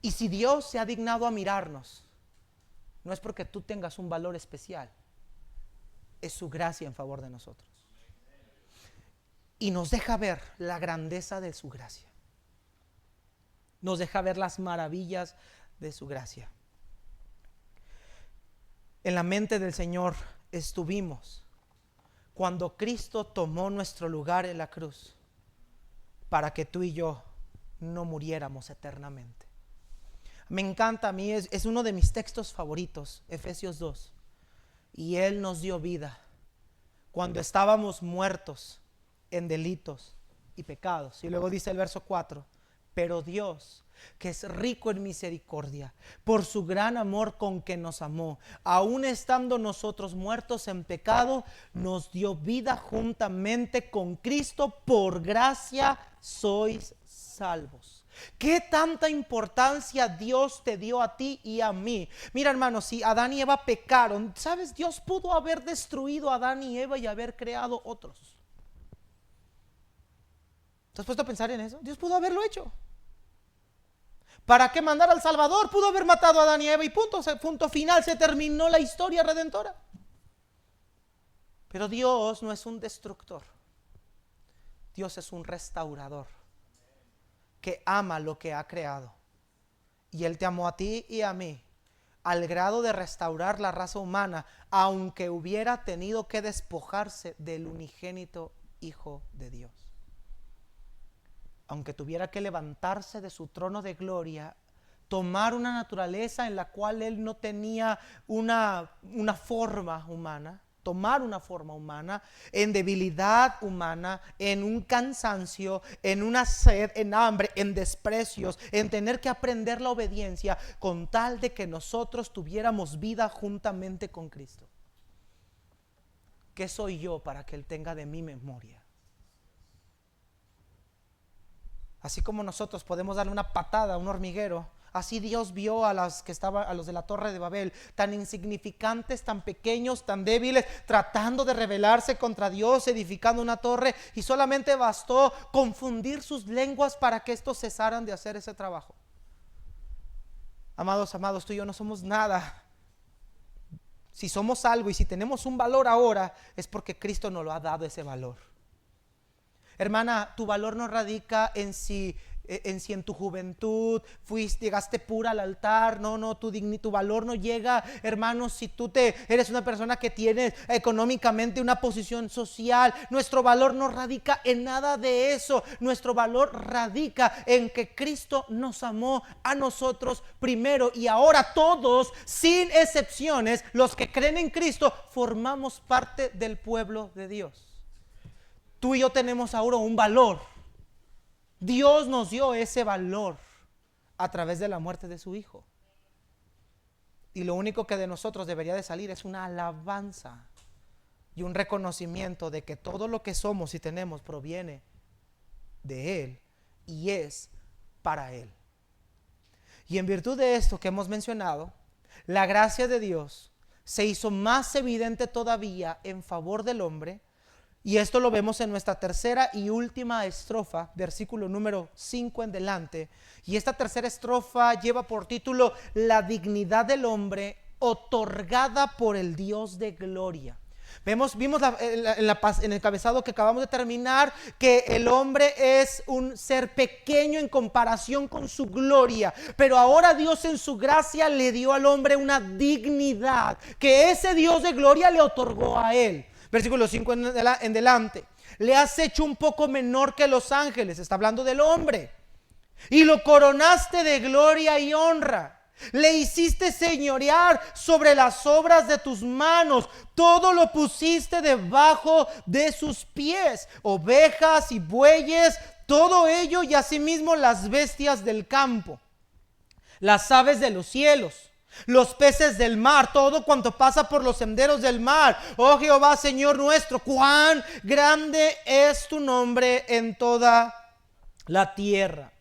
Y si Dios se ha dignado a mirarnos, no es porque tú tengas un valor especial, es su gracia en favor de nosotros. Y nos deja ver la grandeza de su gracia. Nos deja ver las maravillas de su gracia. En la mente del Señor estuvimos cuando Cristo tomó nuestro lugar en la cruz, para que tú y yo no muriéramos eternamente. Me encanta, a mí es uno de mis textos favoritos, Efesios 2. Y Él nos dio vida cuando estábamos muertos en delitos y pecados. Y luego dice el verso 4, pero Dios, que es rico en misericordia, por su gran amor con que nos amó, aun estando nosotros muertos en pecado, nos dio vida juntamente con Cristo. Por gracia sois salvos. ¿Qué tanta importancia Dios te dio a ti y a mí? Mira, hermanos, si Adán y Eva pecaron, ¿sabes? Dios pudo haber destruido a Adán y Eva y haber creado otros. ¿Te has puesto a pensar en eso? Dios pudo haberlo hecho. ¿Para qué mandar al Salvador? Pudo haber matado a Adán y Eva y punto final, se terminó la historia redentora. Pero Dios no es un destructor. Dios es un restaurador que ama lo que ha creado. Y Él te amó a ti y a mí al grado de restaurar la raza humana, aunque hubiera tenido que despojarse del unigénito Hijo de Dios. Aunque tuviera que levantarse de su trono de gloria, tomar una naturaleza en la cual Él no tenía una forma humana, tomar una forma humana, en debilidad humana, en un cansancio, en una sed, en hambre, en desprecios, en tener que aprender la obediencia, con tal de que nosotros tuviéramos vida juntamente con Cristo. ¿Qué soy yo para que Él tenga de mi memoria? Así como nosotros podemos darle una patada a un hormiguero, así Dios vio a los de la Torre de Babel, tan insignificantes, tan pequeños, tan débiles, tratando de rebelarse contra Dios, edificando una torre, y solamente bastó confundir sus lenguas para que estos cesaran de hacer ese trabajo. Amados, tú y yo no somos nada. Si somos algo y si tenemos un valor ahora, es porque Cristo nos lo ha dado ese valor. Hermana, tu valor no radica en si en tu juventud llegaste pura al altar. No, tu valor no llega, hermanos, si tú eres una persona que tienes económicamente una posición social. Nuestro valor no radica en nada de eso. Nuestro valor radica en que Cristo nos amó a nosotros primero, y ahora todos, sin excepciones, los que creen en Cristo, formamos parte del pueblo de Dios. Tú y yo tenemos ahora un valor. Dios nos dio ese valor a través de la muerte de su Hijo. Y lo único que de nosotros debería de salir es una alabanza y un reconocimiento de que todo lo que somos y tenemos proviene de Él y es para Él. Y en virtud de esto que hemos mencionado, la gracia de Dios se hizo más evidente todavía en favor del hombre. Y esto lo vemos en nuestra tercera y última estrofa, versículo número 5 en delante. Y esta tercera estrofa lleva por título La dignidad del hombre otorgada por el Dios de gloria. Vimos en el cabezado que acabamos de terminar que el hombre es un ser pequeño en comparación con su gloria, pero ahora Dios en su gracia le dio al hombre una dignidad que ese Dios de gloria le otorgó a él. Versículo 5 en delante. Le has hecho un poco menor que los ángeles. Está hablando del hombre. Y lo coronaste de gloria y honra. Le hiciste señorear sobre las obras de tus manos. Todo lo pusiste debajo de sus pies. Ovejas y bueyes, todo ello, y asimismo las bestias del campo, las aves de los cielos, los peces del mar, todo cuanto pasa por los senderos del mar. Oh Jehová, Señor nuestro, cuán grande es tu nombre en toda la tierra.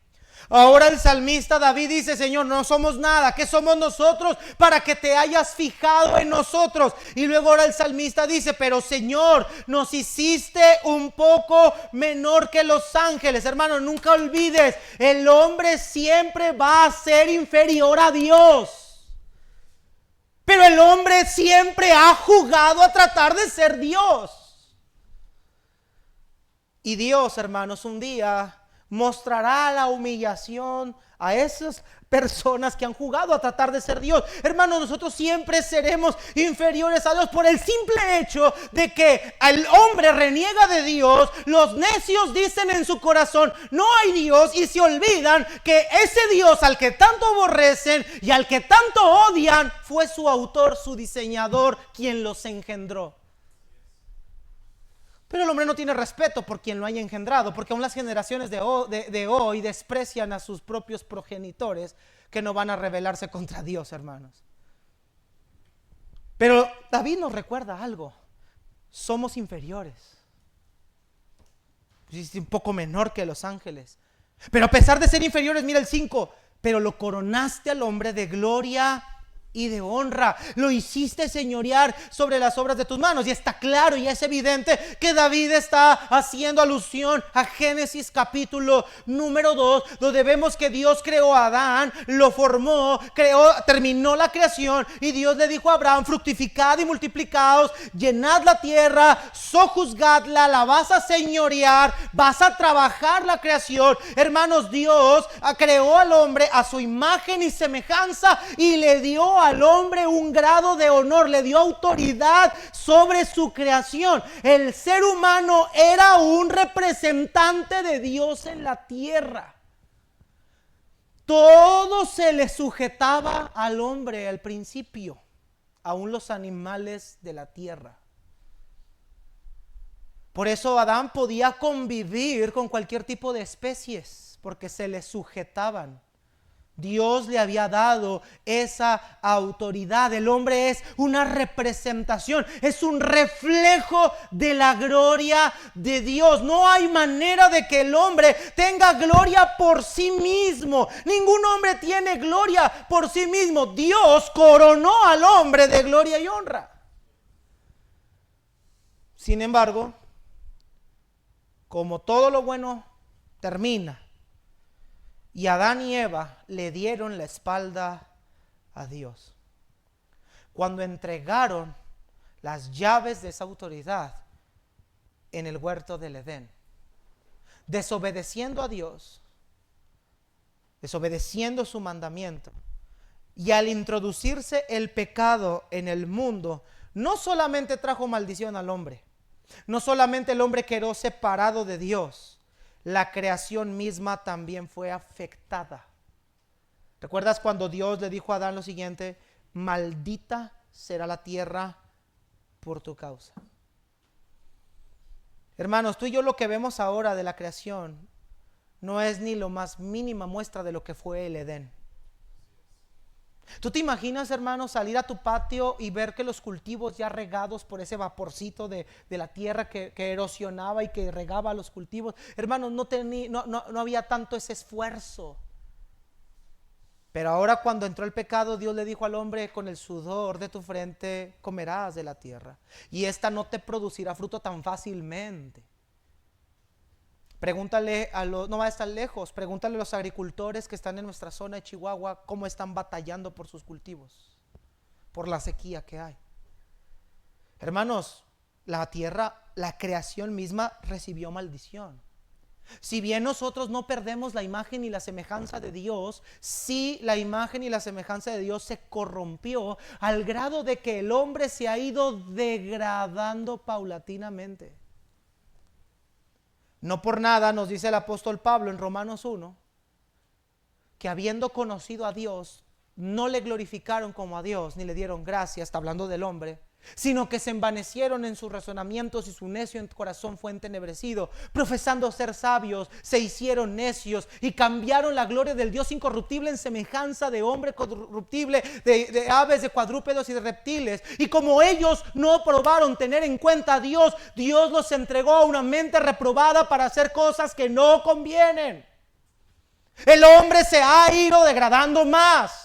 Ahora el salmista David dice: Señor, no somos nada. ¿Qué somos nosotros para que te hayas fijado en nosotros? Y luego ahora el salmista dice: pero Señor, nos hiciste un poco menor que los ángeles. Hermano, nunca olvides, el hombre siempre va a ser inferior a Dios. Pero el hombre siempre ha jugado a tratar de ser Dios. Y Dios, hermanos, un día mostrará la humillación a esas personas que han jugado a tratar de ser Dios. Hermanos, nosotros siempre seremos inferiores a Dios por el simple hecho de que el hombre reniega de Dios. Los necios dicen en su corazón: no hay Dios, y se olvidan que ese Dios al que tanto aborrecen y al que tanto odian fue su autor, su diseñador, quien los engendró. Pero el hombre no tiene respeto por quien lo haya engendrado, porque aún las generaciones de hoy desprecian a sus propios progenitores, que no van a rebelarse contra Dios, hermanos. Pero David nos recuerda algo: somos inferiores, un poco menor que los ángeles, Pero a pesar de ser inferiores, mira el 5, pero lo coronaste al hombre de gloria y de honra. Lo hiciste señorear sobre las obras de tus manos. Y está claro y es evidente que David está haciendo alusión a Génesis capítulo número 2, donde vemos que Dios creó a Adán, lo formó, terminó la creación, y Dios le dijo a Abraham: fructificad y multiplicaos, llenad la tierra, sojuzgadla, la vas a señorear, vas a trabajar la creación. Hermanos, Dios creó al hombre a su imagen y semejanza y le dio al hombre un grado de honor, le dio autoridad sobre su creación. El ser humano era un representante de Dios en la tierra. Todo se le sujetaba al hombre al principio, aún los animales de la tierra. Por eso Adán podía convivir con cualquier tipo de especies, porque se le sujetaban. Dios le había dado esa autoridad. El hombre es una representación, es un reflejo de la gloria de Dios. No hay manera de que el hombre tenga gloria por sí mismo. Ningún hombre tiene gloria por sí mismo. Dios coronó al hombre de gloria y honra. Sin embargo, como todo lo bueno termina, y Adán y Eva le dieron la espalda a Dios, cuando entregaron las llaves de esa autoridad en el huerto del Edén, desobedeciendo a Dios, desobedeciendo su mandamiento, y al introducirse el pecado en el mundo, no solamente trajo maldición al hombre, no solamente el hombre quedó separado de Dios, la creación misma también fue afectada. ¿Recuerdas cuando Dios le dijo a Adán lo siguiente? Maldita será la tierra por tu causa. Hermanos, tú y yo lo que vemos ahora de la creación no es ni lo más mínima muestra de lo que fue el Edén. ¿Tú te imaginas, hermanos, salir a tu patio y ver que los cultivos ya regados por ese vaporcito de la tierra que erosionaba y que regaba los cultivos? Hermanos, no había tanto ese esfuerzo. Pero ahora, cuando entró el pecado, Dios le dijo al hombre: con el sudor de tu frente comerás de la tierra, y esta no te producirá fruto tan fácilmente. Pregúntale no va a estar lejos, pregúntale a los agricultores que están en nuestra zona de Chihuahua cómo están batallando por sus cultivos, por la sequía que hay. Hermanos, la tierra, la creación misma recibió maldición. Si bien nosotros no perdemos la imagen y la semejanza de Dios, sí, la imagen y la semejanza de Dios se corrompió al grado de que el hombre se ha ido degradando paulatinamente. No por nada nos dice el apóstol Pablo en Romanos 1 que habiendo conocido a Dios, no le glorificaron como a Dios, ni le dieron gracias, está hablando del hombre, sino que se envanecieron en sus razonamientos y su necio corazón fue entenebrecido. Profesando ser sabios, se hicieron necios y cambiaron la gloria del Dios incorruptible en semejanza de hombre corruptible, de aves, de cuadrúpedos y de reptiles. Y como ellos no probaron tener en cuenta a Dios, Dios los entregó a una mente reprobada para hacer cosas que no convienen. El hombre se ha ido degradando más.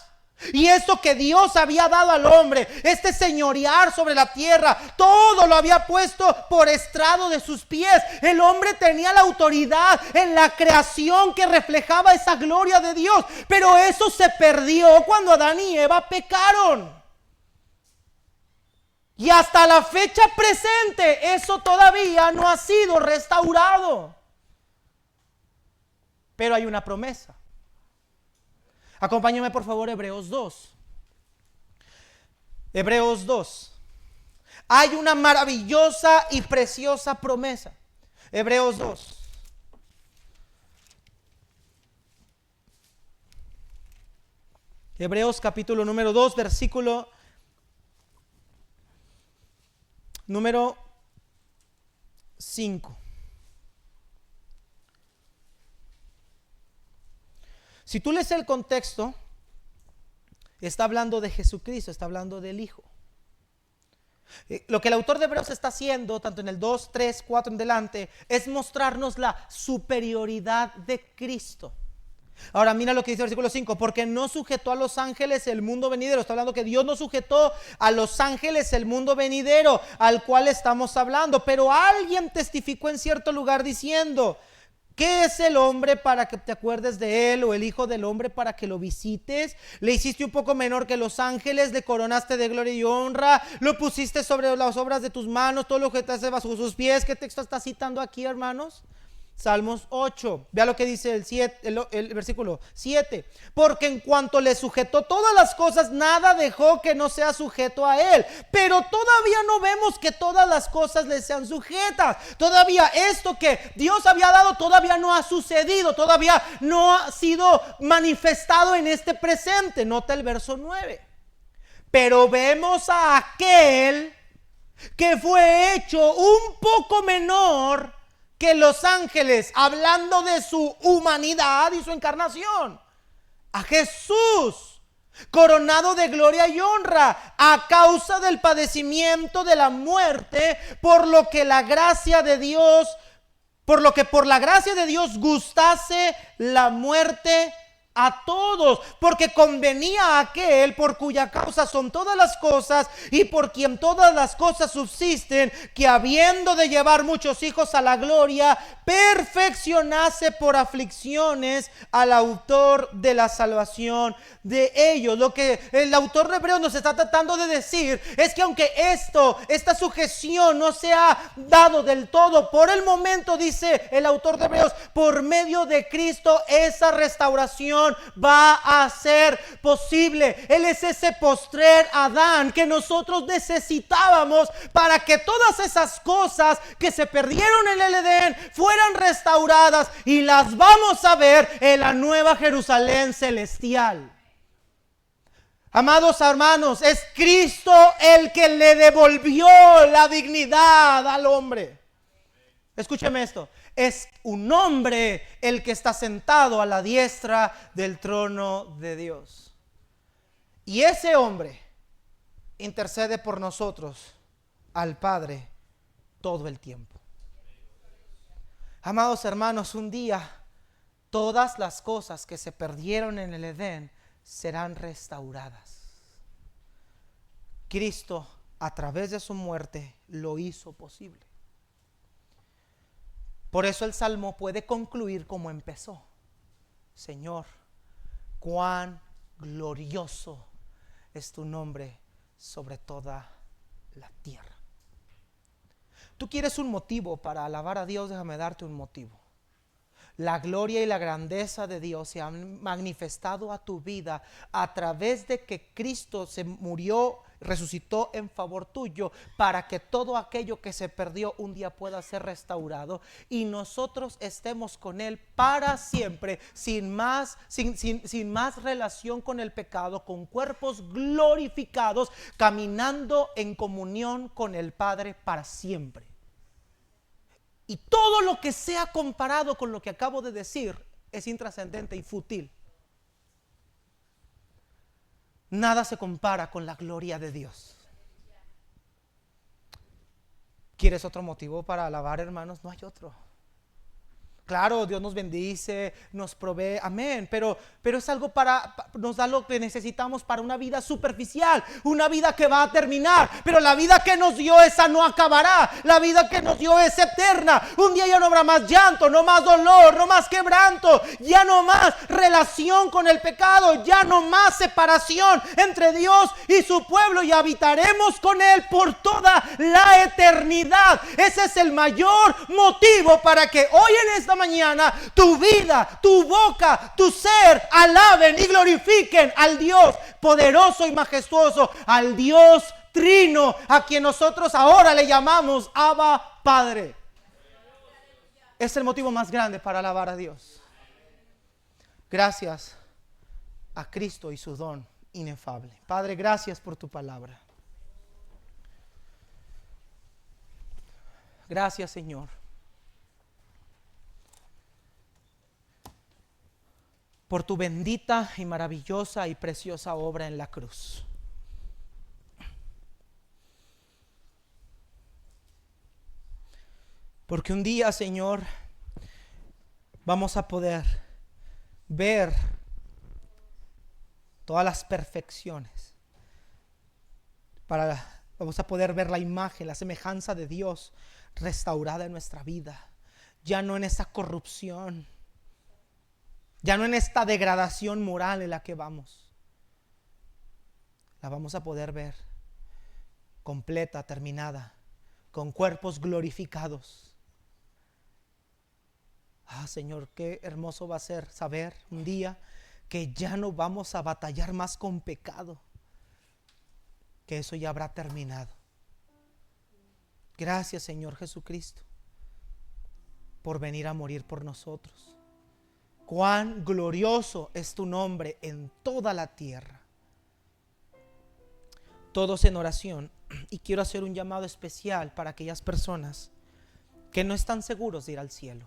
Y esto que Dios había dado al hombre, este señorear sobre la tierra, todo lo había puesto por estrado de sus pies. El hombre tenía la autoridad en la creación que reflejaba esa gloria de Dios. Pero eso se perdió cuando Adán y Eva pecaron. Y hasta la fecha presente, eso todavía no ha sido restaurado. Pero hay una promesa. Acompáñame por favor, Hebreos 2. Hebreos 2. Hay una maravillosa y preciosa promesa. Hebreos 2. Hebreos capítulo número 2, versículo número 5. Si tú lees el contexto, está hablando de Jesucristo, está hablando del Hijo. Lo que el autor de Hebreos está haciendo, tanto en el 2, 3, 4 en delante, es mostrarnos la superioridad de Cristo. Ahora mira lo que dice el versículo 5, porque no sujetó a los ángeles el mundo venidero. Está hablando que Dios no sujetó a los ángeles el mundo venidero al cual estamos hablando. Pero alguien testificó en cierto lugar diciendo: ¿qué es el hombre para que te acuerdes de él? ¿O el hijo del hombre para que lo visites? Le hiciste un poco menor que los ángeles, le coronaste de gloria y honra, lo pusiste sobre las obras de tus manos, todo lo que te hace bajo sus pies. ¿Qué texto está citando aquí, hermanos? Salmos 8, vea lo que dice el versículo 7. Porque en cuanto le sujetó todas las cosas, nada dejó que no sea sujeto a él. Pero todavía no vemos que todas las cosas le sean sujetas. Todavía esto que Dios había dado todavía no ha sucedido, todavía no ha sido manifestado en este presente. Nota el verso 9. Pero vemos a aquel que fue hecho un poco menor que los ángeles, hablando de su humanidad y su encarnación, a Jesús, coronado de gloria y honra a causa del padecimiento de la muerte, por lo que la gracia de Dios, por la gracia de Dios gustase la muerte a todos, porque convenía a aquel por cuya causa son todas las cosas y por quien todas las cosas subsisten, que habiendo de llevar muchos hijos a la gloria, perfeccionase por aflicciones al autor de la salvación de ellos. Lo que el autor de Hebreos nos está tratando de decir es que aunque esta sujeción no se ha dado del todo por el momento, dice el autor de Hebreos, por medio de Cristo esa restauración va a ser posible. Él es ese postrer Adán que nosotros necesitábamos para que todas esas cosas que se perdieron en el Edén fueran restauradas, y las vamos a ver en la nueva Jerusalén celestial. Amados hermanos, es Cristo el que le devolvió la dignidad al hombre. Escúcheme esto. Es un hombre el que está sentado a la diestra del trono de Dios. Y ese hombre intercede por nosotros al Padre todo el tiempo. Amados hermanos, un día todas las cosas que se perdieron en el Edén serán restauradas. Cristo, a través de su muerte, lo hizo posible. Por eso el Salmo puede concluir como empezó: Señor, cuán glorioso es tu nombre sobre toda la tierra. Tú quieres un motivo para alabar a Dios, déjame darte un motivo. La gloria y la grandeza de Dios se han manifestado a tu vida a través de que Cristo se murió, resucitó en favor tuyo, para que todo aquello que se perdió un día pueda ser restaurado y nosotros estemos con Él para siempre, sin más relación con el pecado, con cuerpos glorificados, caminando en comunión con el Padre para siempre. Y todo lo que sea comparado con lo que acabo de decir es intrascendente y fútil. Nada se compara con la gloria de Dios. ¿Quieres otro motivo para alabar, hermanos? No hay otro. Claro, Dios nos bendice, nos provee, amén, pero es algo nos da lo que necesitamos para una vida superficial, una vida que va a terminar, pero la vida que nos dio esa no acabará, la vida que nos dio es eterna. Un día ya no habrá más llanto, no más dolor, no más quebranto, ya no más relación con el pecado, ya no más separación entre Dios y su pueblo, y habitaremos con Él por toda la eternidad. Ese es el mayor motivo para que hoy en esta mañana tu vida, tu boca, tu ser alaben y glorifiquen al Dios poderoso y majestuoso, al Dios trino, a quien nosotros ahora le llamamos Abba Padre. Es el motivo más grande para alabar a Dios. Gracias a Cristo y su don inefable. Padre, gracias por tu palabra. Gracias, Señor. Por tu bendita y maravillosa y preciosa obra en la cruz. Porque un día, Señor, vamos a poder ver todas las perfecciones. Vamos a poder ver la imagen, la semejanza de Dios restaurada en nuestra vida. Ya no en esa corrupción, ya no en esta degradación moral en la que vamos. La vamos a poder ver completa, terminada, con cuerpos glorificados. Señor, qué hermoso va a ser saber un día que ya no vamos a batallar más con pecado, que eso ya habrá terminado. Gracias, Señor Jesucristo, por venir a morir por nosotros. Cuán glorioso es tu nombre en toda la tierra. Todos en oración, y quiero hacer un llamado especial para aquellas personas que no están seguros de ir al cielo.